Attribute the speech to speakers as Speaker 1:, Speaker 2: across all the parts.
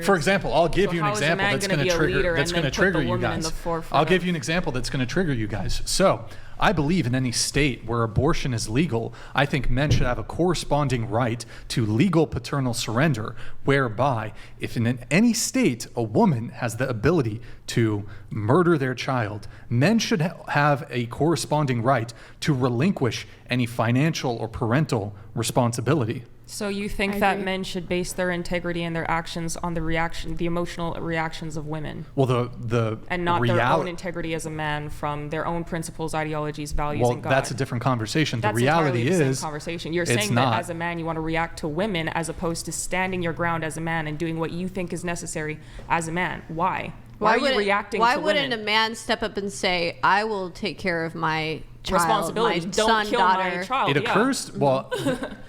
Speaker 1: For example, I'll give you an
Speaker 2: how is a
Speaker 1: example
Speaker 2: man
Speaker 1: that's
Speaker 2: gonna
Speaker 1: going
Speaker 2: be
Speaker 1: to
Speaker 2: a
Speaker 1: trigger
Speaker 2: leader
Speaker 1: that's
Speaker 2: and
Speaker 1: going to
Speaker 2: then put
Speaker 1: trigger
Speaker 2: the
Speaker 1: you
Speaker 2: woman in
Speaker 1: guys.
Speaker 2: the forefront
Speaker 1: I'll
Speaker 2: of-
Speaker 1: give you an example that's going to trigger you guys. So, I believe in any state where abortion is legal, I think men should have a corresponding right to legal paternal surrender, whereby if in any state a woman has the ability to murder their child, men should have a corresponding right to relinquish any financial or parental responsibility.
Speaker 2: So you think
Speaker 3: I
Speaker 2: that
Speaker 3: agree.
Speaker 2: men should base their integrity and their actions on the emotional reactions of women,
Speaker 1: Well, the
Speaker 2: and not their own
Speaker 1: reality.
Speaker 2: integrity as a man from their own principles, ideologies, values,
Speaker 1: Well,
Speaker 2: and God?
Speaker 1: that's a different conversation.
Speaker 2: That's
Speaker 1: the reality
Speaker 2: entirely the
Speaker 1: is,
Speaker 2: same conversation. You're
Speaker 1: it's
Speaker 2: saying
Speaker 1: not.
Speaker 2: that as a man, you want to react to women as opposed to standing your ground as a man and doing what you think is necessary as a man. Why? Why are you reacting
Speaker 3: Why
Speaker 2: to
Speaker 3: wouldn't
Speaker 2: women?
Speaker 3: a man step up and say, I will take care of my child,
Speaker 2: Responsibilities.
Speaker 3: my
Speaker 2: Don't
Speaker 3: son,
Speaker 2: kill
Speaker 3: daughter.
Speaker 2: my child.
Speaker 1: It
Speaker 2: yeah.
Speaker 1: occurs. Well,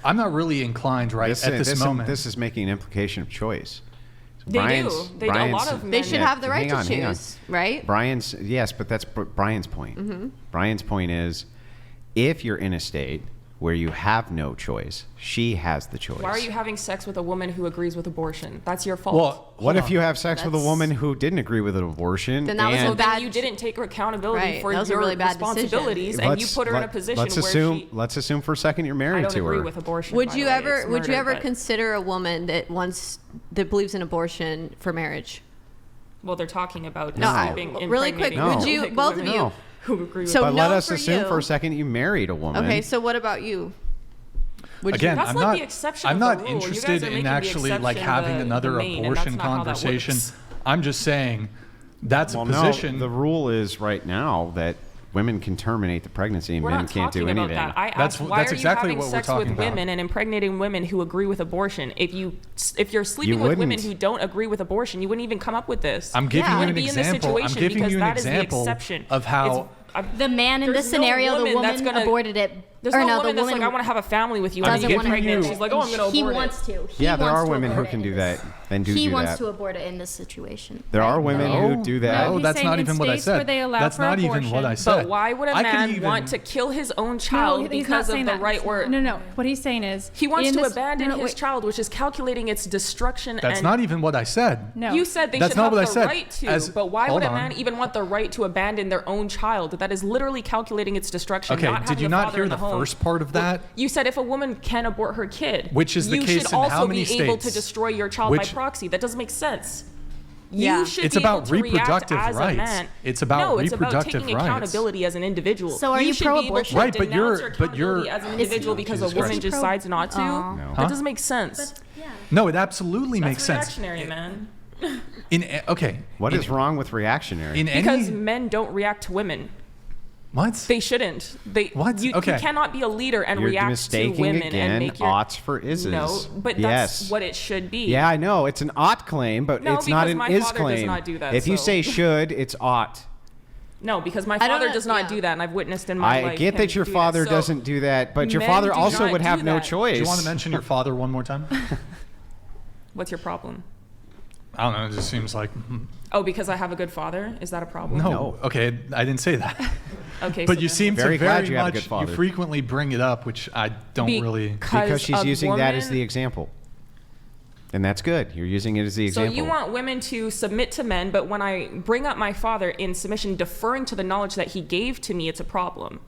Speaker 1: I'm not really inclined at this moment.
Speaker 4: This is making an implication of choice. So
Speaker 2: They do. They do. A lot of men.
Speaker 3: They should have the right
Speaker 4: hang on,
Speaker 3: to
Speaker 4: hang on.
Speaker 3: choose, right?
Speaker 4: Brian's, yes, but that's Brian's point.
Speaker 3: Mm-hmm.
Speaker 4: Brian's point is, if you're in a state where you have no choice, she has the choice.
Speaker 2: Why are you having sex with a woman who agrees with abortion? That's your fault.
Speaker 1: Well,
Speaker 4: What
Speaker 1: hold
Speaker 4: if
Speaker 1: on.
Speaker 4: you have sex with a
Speaker 3: That's-
Speaker 4: woman who didn't agree with an abortion?
Speaker 3: Then that was
Speaker 4: and
Speaker 3: a bad-
Speaker 2: then you didn't take accountability
Speaker 3: Right,
Speaker 2: for
Speaker 3: that was a
Speaker 2: your
Speaker 3: really bad decision.
Speaker 2: responsibilities, and you put her in a position
Speaker 4: let's
Speaker 2: where
Speaker 4: assume,
Speaker 2: she.
Speaker 4: Let's assume for a second you're
Speaker 2: I
Speaker 4: married
Speaker 2: don't
Speaker 4: to
Speaker 2: agree
Speaker 4: her.
Speaker 2: with abortion.
Speaker 3: Would
Speaker 2: by
Speaker 3: you
Speaker 2: the way.
Speaker 3: ever
Speaker 2: It's
Speaker 3: would you
Speaker 2: murder,
Speaker 3: ever
Speaker 2: but-
Speaker 3: consider a woman that believes in abortion for marriage?
Speaker 2: Well, they're talking about
Speaker 3: No,
Speaker 2: sleeping,
Speaker 3: really quick,
Speaker 2: impregnating
Speaker 4: would
Speaker 3: you-
Speaker 2: like
Speaker 3: both of
Speaker 2: women
Speaker 3: you-
Speaker 2: who agree with
Speaker 3: So
Speaker 4: But let
Speaker 3: no
Speaker 4: us
Speaker 3: for
Speaker 4: assume
Speaker 3: you.
Speaker 4: for a second you married a woman.
Speaker 3: Okay, so what about you? Would
Speaker 1: Again,
Speaker 2: That's
Speaker 1: I'm
Speaker 2: like
Speaker 1: not.
Speaker 2: the exception
Speaker 1: I'm
Speaker 2: of the
Speaker 1: not
Speaker 2: rule. You guys
Speaker 1: interested
Speaker 2: are
Speaker 1: in
Speaker 2: making the
Speaker 1: actually like
Speaker 2: exception
Speaker 1: having
Speaker 2: the
Speaker 1: another
Speaker 2: main, and
Speaker 1: abortion
Speaker 2: that's not how that
Speaker 1: conversation.
Speaker 2: works.
Speaker 1: I'm just saying that's
Speaker 4: well,
Speaker 1: a position.
Speaker 4: no, the rule is right now that women can terminate the pregnancy and
Speaker 2: We're
Speaker 4: men
Speaker 2: not
Speaker 4: can't do
Speaker 2: talking about
Speaker 4: anything.
Speaker 2: that. I
Speaker 1: That's-
Speaker 2: asked, why
Speaker 1: that's
Speaker 2: are
Speaker 1: exactly
Speaker 2: you having
Speaker 1: what we're
Speaker 2: sex
Speaker 1: talking
Speaker 2: with
Speaker 1: about.
Speaker 2: women and impregnating women who agree with abortion? If you're sleeping with women
Speaker 4: wouldn't.
Speaker 2: who don't agree with abortion, you wouldn't even come up with this.
Speaker 1: I'm giving
Speaker 3: Yeah.
Speaker 1: you
Speaker 2: You
Speaker 1: an
Speaker 2: wouldn't be in this
Speaker 1: example. I'm
Speaker 2: situation
Speaker 1: giving
Speaker 2: because
Speaker 1: you an
Speaker 2: that is the
Speaker 1: example
Speaker 2: exception.
Speaker 1: of how.
Speaker 5: The man in
Speaker 2: There's
Speaker 5: the
Speaker 2: no
Speaker 5: scenario, the
Speaker 2: woman that's
Speaker 5: woman
Speaker 2: gonna-
Speaker 5: aborted it.
Speaker 2: There's
Speaker 5: or
Speaker 2: no
Speaker 5: no,
Speaker 2: woman
Speaker 5: the
Speaker 2: that's
Speaker 5: woman
Speaker 2: like, I want to have a family with you, and then
Speaker 5: doesn't
Speaker 2: you get
Speaker 5: want to
Speaker 2: pregnant.
Speaker 5: do it.
Speaker 2: She's like, oh, I'm going to
Speaker 5: He
Speaker 2: abort
Speaker 5: wants
Speaker 2: it.
Speaker 5: to. He
Speaker 4: Yeah, there
Speaker 5: wants
Speaker 4: are
Speaker 5: to
Speaker 4: women who
Speaker 5: abort it
Speaker 4: can
Speaker 5: in
Speaker 4: do
Speaker 5: this-
Speaker 4: that and do
Speaker 5: He
Speaker 4: do
Speaker 5: wants
Speaker 4: that.
Speaker 5: to abort it in this situation.
Speaker 4: There are
Speaker 5: right?
Speaker 4: women
Speaker 1: No,
Speaker 4: who do that.
Speaker 1: No,
Speaker 6: he's
Speaker 1: that's
Speaker 6: saying
Speaker 1: not
Speaker 6: in
Speaker 1: even what I
Speaker 6: states
Speaker 1: said.
Speaker 6: where they allow
Speaker 1: That's
Speaker 6: for
Speaker 1: not even
Speaker 6: abortion.
Speaker 1: what I said.
Speaker 2: But why would a
Speaker 1: I could
Speaker 2: man
Speaker 1: even-
Speaker 2: want to kill his own child
Speaker 6: he's not
Speaker 2: because of
Speaker 6: saying
Speaker 2: the
Speaker 6: that.
Speaker 2: right word?
Speaker 6: No. What he's saying is
Speaker 2: He wants
Speaker 6: in
Speaker 2: to
Speaker 6: this-
Speaker 2: abandon
Speaker 6: no,
Speaker 2: his
Speaker 6: wait.
Speaker 2: child, which is calculating its destruction.
Speaker 1: That's
Speaker 2: and
Speaker 1: not even what I said.
Speaker 6: No.
Speaker 2: You said they
Speaker 1: That's
Speaker 2: should
Speaker 1: not
Speaker 2: have
Speaker 1: what I
Speaker 2: the
Speaker 1: said.
Speaker 2: right to,
Speaker 1: As-
Speaker 2: but why would
Speaker 1: hold
Speaker 2: a
Speaker 1: on.
Speaker 2: man even want the right to abandon their own child? That is literally calculating its destruction.
Speaker 1: Okay,
Speaker 2: not
Speaker 1: did
Speaker 2: having
Speaker 1: you
Speaker 2: a
Speaker 1: not
Speaker 2: father
Speaker 1: hear
Speaker 2: in
Speaker 1: the
Speaker 2: home.
Speaker 1: first part of that?
Speaker 2: You said if a woman can abort her kid,
Speaker 1: Which is the
Speaker 2: you
Speaker 1: case
Speaker 2: should
Speaker 1: in
Speaker 2: also
Speaker 1: how many
Speaker 2: be able to
Speaker 1: states?
Speaker 2: destroy your child
Speaker 1: Which-
Speaker 2: by proxy. That doesn't make sense.
Speaker 3: Yeah.
Speaker 2: You should
Speaker 1: It's
Speaker 2: be
Speaker 1: about
Speaker 2: able to react
Speaker 1: reproductive
Speaker 2: as a
Speaker 1: rights.
Speaker 2: man.
Speaker 1: It's about
Speaker 2: no, it's about
Speaker 1: reproductive
Speaker 2: taking
Speaker 1: rights.
Speaker 2: accountability as an individual.
Speaker 5: So are you
Speaker 2: should be able to
Speaker 5: pro-abortion?
Speaker 1: Right, but
Speaker 2: denounce
Speaker 1: you're-
Speaker 2: your
Speaker 1: but you're-
Speaker 2: accountability as an individual because a
Speaker 4: Jesus
Speaker 2: woman
Speaker 4: Christ.
Speaker 2: decides not to.
Speaker 5: Oh.
Speaker 4: No.
Speaker 1: Huh?
Speaker 2: That doesn't make sense.
Speaker 1: No, it absolutely makes
Speaker 2: That's
Speaker 1: sense.
Speaker 2: reactionary, man.
Speaker 1: Okay.
Speaker 4: What
Speaker 1: in,
Speaker 4: is wrong with reactionary?
Speaker 1: in
Speaker 2: Because
Speaker 1: any
Speaker 2: men don't react to women.
Speaker 1: what?
Speaker 2: They shouldn't.
Speaker 1: What?
Speaker 2: You
Speaker 1: Okay.
Speaker 2: cannot be a leader and
Speaker 4: You're
Speaker 2: react to
Speaker 4: mistaking
Speaker 2: women
Speaker 4: again
Speaker 2: and make your
Speaker 4: oughts for ises.
Speaker 2: No, but
Speaker 4: yes.
Speaker 2: that's what it should be.
Speaker 4: Yeah, I know. It's an ought claim, but
Speaker 2: No,
Speaker 4: it's not
Speaker 2: because
Speaker 4: an
Speaker 2: my
Speaker 4: is
Speaker 2: father does
Speaker 4: claim.
Speaker 2: not do that,
Speaker 4: If you
Speaker 2: so-
Speaker 4: say should, it's ought.
Speaker 2: No, because my
Speaker 3: I don't
Speaker 2: father
Speaker 3: know-
Speaker 2: does not
Speaker 3: yeah.
Speaker 2: do that, and I've witnessed in my life.
Speaker 4: I get
Speaker 2: him
Speaker 4: that your
Speaker 2: do
Speaker 4: father
Speaker 2: So
Speaker 4: doesn't do that, but your
Speaker 2: men
Speaker 4: father
Speaker 2: do
Speaker 4: also
Speaker 2: not
Speaker 4: would have
Speaker 2: do
Speaker 4: no
Speaker 2: that.
Speaker 4: choice.
Speaker 1: Do you want to mention your father one more time?
Speaker 2: What's your problem?
Speaker 1: I don't know. It just seems like
Speaker 2: Oh, because I have a good father? Is that a problem?
Speaker 1: no. Okay, I didn't say that.
Speaker 2: Okay.
Speaker 1: But
Speaker 2: so
Speaker 1: you
Speaker 2: then-
Speaker 1: seem
Speaker 4: Very
Speaker 1: to
Speaker 4: glad
Speaker 1: very
Speaker 4: you have a
Speaker 1: much
Speaker 4: good father.
Speaker 1: you frequently bring it up, which I don't really.
Speaker 4: Because she's
Speaker 2: a
Speaker 4: using that as
Speaker 2: woman-
Speaker 4: the example. And that's good. You're using it as the
Speaker 2: So
Speaker 4: example.
Speaker 2: you want women to submit to men, but when I bring up my father in submission, deferring to the knowledge that he gave to me, it's a problem.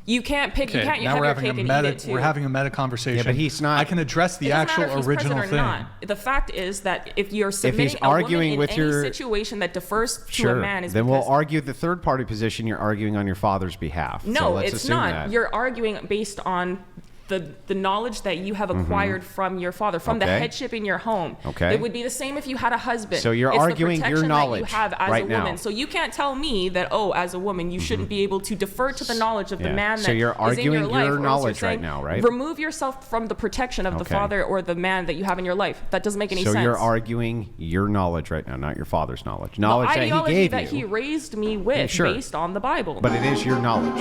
Speaker 2: You can't pick. You
Speaker 1: Okay,
Speaker 2: can't
Speaker 1: now
Speaker 2: have
Speaker 1: we're
Speaker 2: your
Speaker 1: having a
Speaker 2: cake and
Speaker 1: meta.
Speaker 2: eat it too.
Speaker 1: We're having a meta conversation.
Speaker 4: Yeah, but he's not-
Speaker 1: I can address the
Speaker 2: It doesn't
Speaker 1: actual
Speaker 2: matter if he's
Speaker 1: original
Speaker 2: present
Speaker 1: thing.
Speaker 2: or not. The fact is that if you're submitting
Speaker 4: arguing
Speaker 2: a woman
Speaker 4: with
Speaker 2: in
Speaker 4: your-
Speaker 2: any situation that defers to
Speaker 4: Sure.
Speaker 2: a man is
Speaker 4: Then
Speaker 2: because
Speaker 4: we'll argue the third party position. You're arguing on your father's behalf. So
Speaker 2: no,
Speaker 4: let's
Speaker 2: it's
Speaker 4: assume
Speaker 2: not.
Speaker 4: That.
Speaker 2: You're arguing based on the knowledge that you have acquired from your father, from the
Speaker 4: Okay.
Speaker 2: headship in your home.
Speaker 4: Okay.
Speaker 2: It would be the same if you had a husband.
Speaker 4: So you're
Speaker 2: It's the
Speaker 4: arguing your
Speaker 2: protection
Speaker 4: knowledge
Speaker 2: that you have as
Speaker 4: right
Speaker 2: a woman.
Speaker 4: now.
Speaker 2: So you can't tell me that, oh, as a woman, you shouldn't be able to defer to the knowledge of the
Speaker 4: Yeah.
Speaker 2: man
Speaker 4: So
Speaker 2: that
Speaker 4: you're
Speaker 2: is in
Speaker 4: arguing
Speaker 2: your
Speaker 4: your
Speaker 2: life. Or else you're
Speaker 4: knowledge right
Speaker 2: saying,
Speaker 4: now, right?
Speaker 2: Remove yourself from the protection of the
Speaker 4: Okay.
Speaker 2: father or the man that you have in your life. That doesn't make any
Speaker 4: So
Speaker 2: sense.
Speaker 4: you're arguing your knowledge right now, not your father's knowledge.
Speaker 2: the
Speaker 4: Knowledge that he
Speaker 2: ideology
Speaker 4: gave
Speaker 2: that
Speaker 4: you.
Speaker 2: he raised me with
Speaker 4: Sure.
Speaker 2: based on the Bible.
Speaker 4: But it is your knowledge.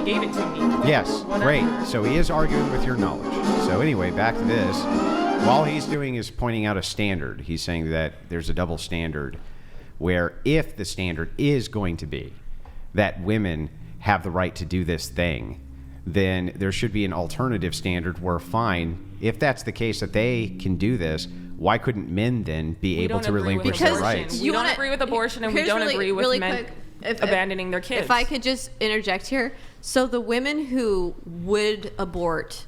Speaker 2: he gave it to me.
Speaker 4: Yes,
Speaker 2: Whatever.
Speaker 4: great. So he is arguing with your knowledge. So anyway, back to this. All he's doing is pointing out a standard. He's saying that there's a double standard where if the standard is going to be that women have the right to do this thing, then there should be an alternative standard where, fine, if that's the case that they can do this, why couldn't men then be
Speaker 2: We
Speaker 4: able
Speaker 2: don't
Speaker 4: to
Speaker 2: agree with
Speaker 4: relinquish their
Speaker 2: abortion.
Speaker 4: rights?
Speaker 2: We don't agree with abortion, and we
Speaker 3: Here's
Speaker 2: don't
Speaker 3: really-
Speaker 2: agree with
Speaker 3: really
Speaker 2: men
Speaker 3: quick, if-
Speaker 2: abandoning their kids.
Speaker 3: If I could just interject here. So the women who would abort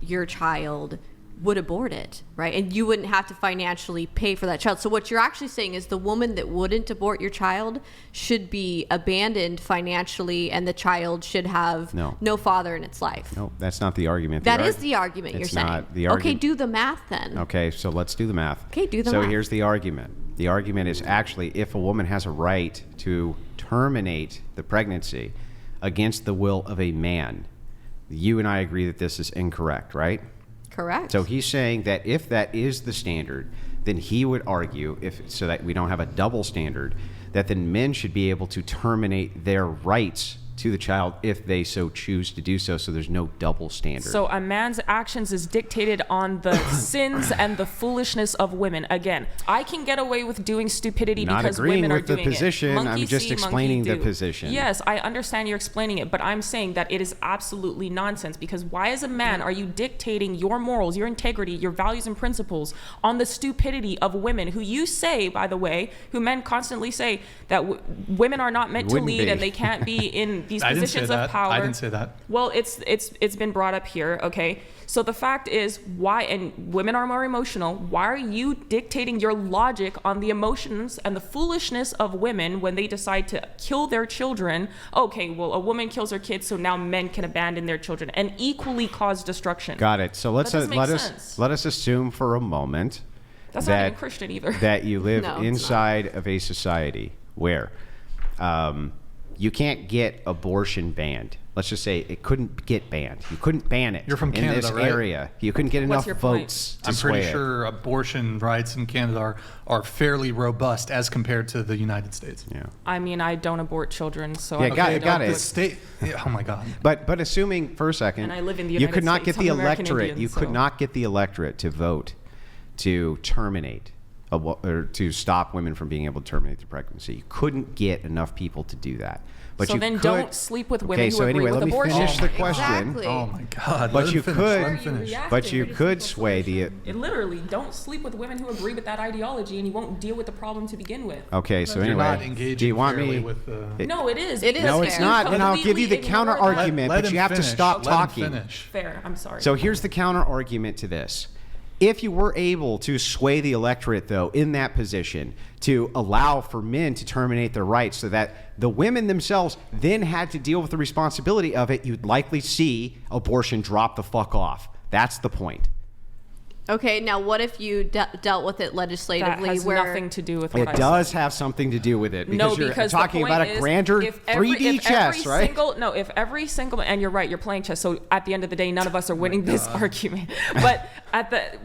Speaker 3: your child would abort it, right? And you wouldn't have to financially pay for that child. So what you're actually saying is the woman that wouldn't abort your child should be abandoned financially, and the child should have
Speaker 4: No.
Speaker 3: father in its life.
Speaker 4: No, that's not the argument.
Speaker 3: That is the argument you're
Speaker 4: It's
Speaker 3: saying.
Speaker 4: not the
Speaker 3: Okay,
Speaker 4: argument.
Speaker 3: do the math then.
Speaker 4: Okay, so let's do the math.
Speaker 3: Okay, do the
Speaker 4: so
Speaker 3: math.
Speaker 4: here's the argument. The argument is actually if a woman has a right to terminate the pregnancy against the will of a man, you and I agree that this is incorrect, right?
Speaker 3: Correct.
Speaker 4: So he's saying that if that is the standard, then he would argue, so that we don't have a double standard, that then men should be able to terminate their rights to the child if they so choose to do so. So there's no double standard.
Speaker 2: So a man's actions is dictated on the sins and the foolishness of women. Again, I can get away with doing stupidity
Speaker 4: Not
Speaker 2: because
Speaker 4: agreeing
Speaker 2: women are
Speaker 4: with the
Speaker 2: doing
Speaker 4: position,
Speaker 2: it.
Speaker 4: I'm
Speaker 2: Monkey
Speaker 4: just
Speaker 2: see,
Speaker 4: explaining
Speaker 2: monkey
Speaker 4: the
Speaker 2: do.
Speaker 4: position.
Speaker 2: Yes, I understand you're explaining it, but I'm saying that it is absolutely nonsense, because why as a man are you dictating your morals, your integrity, your values and principles on the stupidity of women who you say, by the way, who men constantly say that women are not meant to
Speaker 4: Wouldn't
Speaker 2: lead
Speaker 4: be.
Speaker 2: and they can't be in these
Speaker 1: I didn't say
Speaker 2: positions
Speaker 1: that.
Speaker 2: of power.
Speaker 1: I didn't say that.
Speaker 2: Well, it's been brought up here, okay? So the fact is, why, and women are more emotional, why are you dictating your logic on the emotions and the foolishness of women when they decide to kill their children? Okay, well, a woman kills her kids, so now men can abandon their children and equally cause destruction.
Speaker 4: Got it. So let's
Speaker 2: That doesn't make
Speaker 4: let
Speaker 2: sense.
Speaker 4: us assume for a moment
Speaker 2: That's not
Speaker 4: that
Speaker 2: even Christian either.
Speaker 4: that you live
Speaker 3: No, it's not.
Speaker 4: inside of a society where you can't get abortion banned. Let's just say it couldn't get banned. You couldn't ban it.
Speaker 1: You're from
Speaker 4: in this
Speaker 1: Canada, right?
Speaker 4: area. You couldn't get enough
Speaker 2: What's your point?
Speaker 4: votes to
Speaker 1: I'm pretty
Speaker 4: sway it.
Speaker 1: sure abortion rights in Canada are fairly robust as compared to the United States.
Speaker 4: Yeah.
Speaker 2: I mean, I don't abort children, so
Speaker 4: Yeah,
Speaker 2: I
Speaker 4: got
Speaker 2: really
Speaker 4: it, got
Speaker 2: don't
Speaker 4: it.
Speaker 1: The state. Yeah, oh my God.
Speaker 4: But assuming for a second,
Speaker 2: And I live in the
Speaker 4: you
Speaker 2: United
Speaker 4: could not
Speaker 2: States.
Speaker 4: get the
Speaker 2: I'm American
Speaker 4: electorate.
Speaker 2: Indian,
Speaker 4: You could
Speaker 2: so-
Speaker 4: not get the electorate to vote to terminate or to stop women from being able to terminate their pregnancy. You couldn't get enough people to do that. But
Speaker 2: So
Speaker 4: you
Speaker 2: then
Speaker 4: could,
Speaker 2: don't sleep with women
Speaker 4: okay,
Speaker 2: who
Speaker 4: so
Speaker 2: agree
Speaker 4: anyway,
Speaker 2: with
Speaker 4: let me
Speaker 2: abortion.
Speaker 4: finish the
Speaker 2: Oh my
Speaker 4: question.
Speaker 3: Exactly.
Speaker 1: Oh my God.
Speaker 4: But
Speaker 1: Let him
Speaker 4: you
Speaker 1: finish,
Speaker 4: could-
Speaker 1: let him finish.
Speaker 4: But you could sway the.
Speaker 2: It literally, don't sleep with women who agree with that ideology, and you won't deal with the problem to begin with.
Speaker 4: Okay, so
Speaker 1: You're
Speaker 4: anyway,
Speaker 1: not engaging
Speaker 4: do you want
Speaker 1: fairly
Speaker 4: me?
Speaker 1: with the.
Speaker 2: No, it is.
Speaker 3: It is
Speaker 4: No,
Speaker 3: fair.
Speaker 4: it's not. And I'll give you the
Speaker 2: Completely
Speaker 4: counter
Speaker 2: ignore that.
Speaker 4: argument,
Speaker 1: Let
Speaker 4: but
Speaker 1: him
Speaker 4: you have to
Speaker 1: finish.
Speaker 4: stop
Speaker 1: Let him
Speaker 4: talking.
Speaker 1: finish.
Speaker 2: Fair. I'm sorry.
Speaker 4: So here's the counter argument to this. If you were able to sway the electorate, though, in that position to allow for men to terminate their rights so that the women themselves then had to deal with the responsibility of it, you'd likely see abortion drop the fuck off. That's the point.
Speaker 3: Okay, now what if you dealt with it
Speaker 2: that
Speaker 3: legislatively
Speaker 2: has
Speaker 3: where
Speaker 2: nothing to do with what
Speaker 4: It
Speaker 2: I
Speaker 4: does
Speaker 2: said.
Speaker 4: have something to do with it because
Speaker 2: No,
Speaker 4: you're
Speaker 2: because
Speaker 4: talking
Speaker 2: the point
Speaker 4: about a
Speaker 2: is,
Speaker 4: grander
Speaker 2: if every-
Speaker 4: 3D
Speaker 2: if
Speaker 4: chess,
Speaker 2: every
Speaker 4: right?
Speaker 2: If every single, and you're right, you're playing chess. So at the end of the day, none of us are winning this argument. But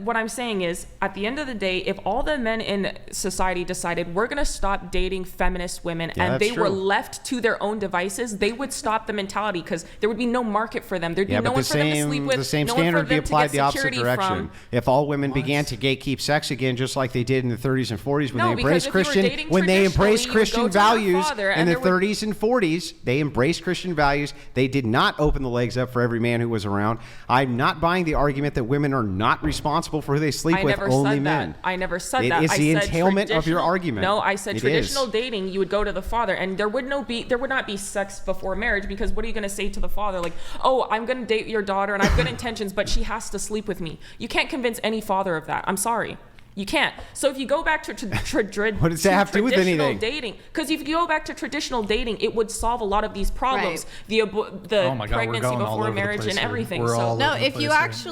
Speaker 2: what I'm saying is, at the end of the day, if all the men in society decided we're going to stop dating feminist women,
Speaker 4: Yeah,
Speaker 2: and
Speaker 4: that's
Speaker 2: they were
Speaker 4: true.
Speaker 2: left to their own devices, they would stop the mentality because there would be no market for them. There'd be
Speaker 4: Yeah,
Speaker 2: no
Speaker 4: but
Speaker 2: one for them to sleep with.
Speaker 4: the same
Speaker 2: no one for
Speaker 4: standard would be
Speaker 2: them to
Speaker 4: applied
Speaker 2: get
Speaker 4: the opposite
Speaker 2: security
Speaker 4: direction.
Speaker 2: from.
Speaker 4: If all women began to gatekeep sex again, just like they did in the 30s and 40s when
Speaker 2: No,
Speaker 4: they
Speaker 2: because
Speaker 4: embraced
Speaker 2: if you were
Speaker 4: Christian,
Speaker 2: dating
Speaker 4: when they embraced
Speaker 2: traditionally, you would
Speaker 4: Christian
Speaker 2: go to your
Speaker 4: values
Speaker 2: father
Speaker 4: in
Speaker 2: and
Speaker 4: the
Speaker 2: there would-
Speaker 4: 30s and 40s, they embraced Christian values. They did not open the legs up for every man who was around. I'm not buying the argument that women are not responsible for who they sleep
Speaker 2: I
Speaker 4: with,
Speaker 2: never
Speaker 4: only
Speaker 2: said
Speaker 4: men.
Speaker 2: that. I never said
Speaker 4: It
Speaker 2: that.
Speaker 4: is
Speaker 2: I
Speaker 4: the
Speaker 2: said
Speaker 4: entailment of your
Speaker 2: traditional-
Speaker 4: argument.
Speaker 2: No, I said
Speaker 4: It
Speaker 2: traditional
Speaker 4: is.
Speaker 2: dating. You would go to the father, and there would not be sex before marriage, because what are you going to say to the father? Like, oh, I'm going to date your daughter, and I have good intentions, but she has to sleep with me. You can't convince any father of that. I'm sorry. You can't. So if you go back to
Speaker 4: What does that have to do with
Speaker 2: traditional
Speaker 4: anything?
Speaker 2: dating, because if you go back to traditional dating, it would solve a lot of these problems.
Speaker 3: Right.
Speaker 2: The
Speaker 1: Oh my God, we're
Speaker 2: pregnancy
Speaker 1: going all
Speaker 2: before
Speaker 1: over the
Speaker 2: marriage
Speaker 1: place
Speaker 2: and
Speaker 1: here.
Speaker 2: everything.
Speaker 1: We're
Speaker 2: So
Speaker 1: all
Speaker 3: No,
Speaker 1: over the
Speaker 3: if you
Speaker 1: place here.
Speaker 3: actually